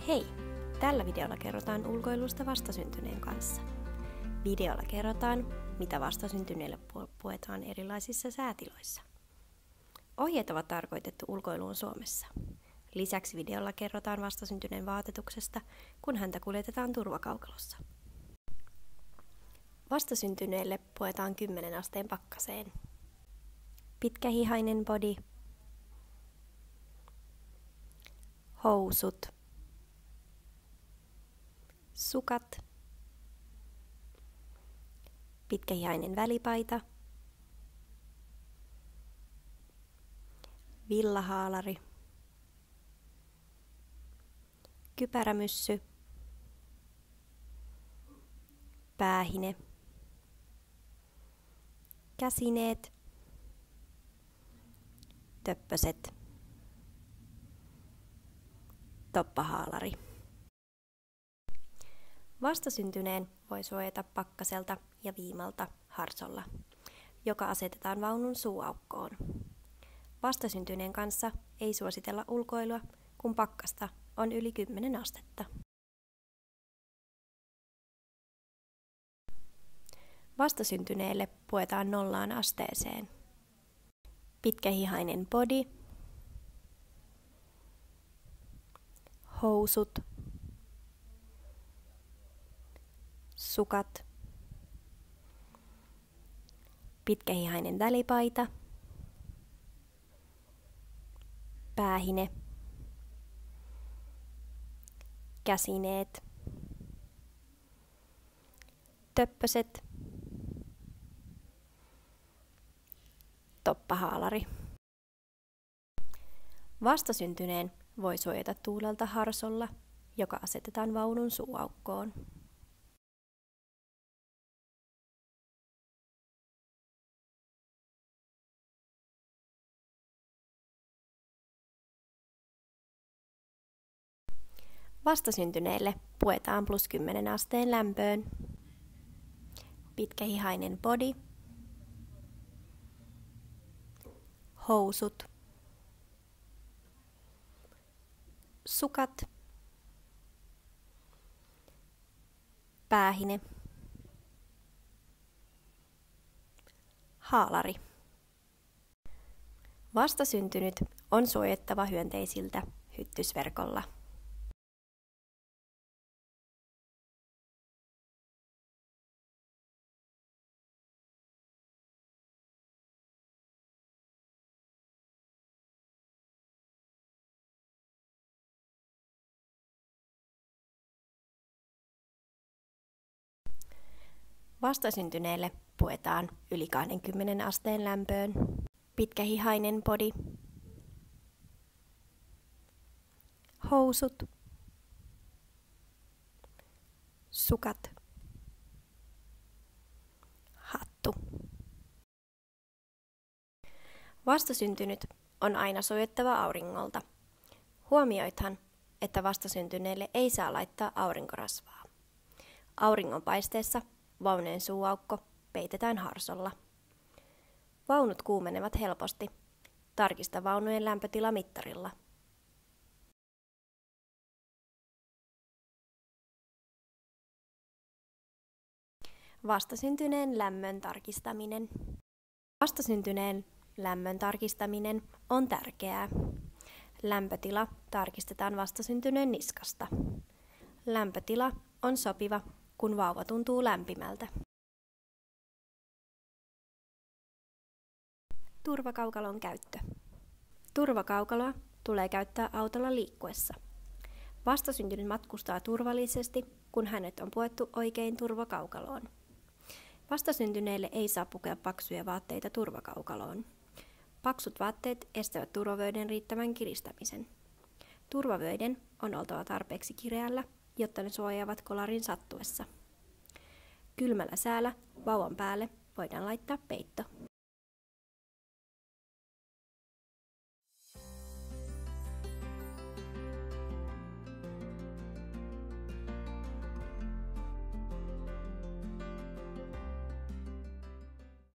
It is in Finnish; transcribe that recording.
Hei! Tällä videolla kerrotaan ulkoilusta vastasyntyneen kanssa. Videolla kerrotaan, mitä vastasyntyneille puetaan erilaisissa säätiloissa. Ohjeet ovat tarkoitettu ulkoiluun Suomessa. Lisäksi videolla kerrotaan vastasyntyneen vaatetuksesta, kun häntä kuljetetaan turvakaukalossa. Vastasyntyneille puetaan 10 asteen pakkaseen. Pitkähihainen body. Housut. Sukat. Pitkähihainen välipaita. Villahaalari. Kypärämyssy. Päähine. Käsineet. Töppöset. Toppahaalari. Vastasyntyneen voi suojata pakkaselta ja viimalta harsolla, joka asetetaan vaunun suuaukkoon. Vastasyntyneen kanssa ei suositella ulkoilua, kun pakkasta on yli 10 astetta. Vastasyntyneelle puetaan 0 asteeseen. Pitkähihainen body. Housut. Sukat. Pitkähihainen välipaita. Päähine. Käsineet. Töppöset. Toppahaalari. Vastasyntyneen voi suojata tuulelta harsolla, joka asetetaan vaunun suuaukkoon. Vastasyntyneille puetaan +10 asteen lämpöön. Pitkähihainen body. Housut. Sukat. Päähine. Haalari. Vastasyntynyt on suojattava hyönteisiltä hyttysverkolla. Vastasyntyneelle puetaan yli 20 asteen lämpöön. Pitkähihainen body. Housut. Sukat. Hattu. Vastasyntynyt on aina suojattava auringolta. Huomioithan, että vastasyntyneelle ei saa laittaa aurinkorasvaa. Auringonpaisteessa vaunujen suuaukko peitetään harsolla. Vaunut kuumenevat helposti. Tarkista vaunujen lämpötila mittarilla. Vastasyntyneen lämmön tarkistaminen. Vastasyntyneen lämmön tarkistaminen on tärkeää. Lämpötila tarkistetaan vastasyntyneen niskasta. Lämpötila on sopiva, kun vauva tuntuu lämpimältä. Turvakaukalon käyttö. Turvakaukaloa tulee käyttää autolla liikkuessa. Vastasyntynyt matkustaa turvallisesti, kun hänet on puettu oikein turvakaukaloon. Vastasyntyneille ei saa pukea paksuja vaatteita turvakaukaloon. Paksut vaatteet estävät turvavöiden riittävän kiristämisen. Turvavöiden on oltava tarpeeksi kireällä, jotta ne suojaavat kolarin sattuessa. Kylmällä säällä vauvan päälle voidaan laittaa peitto.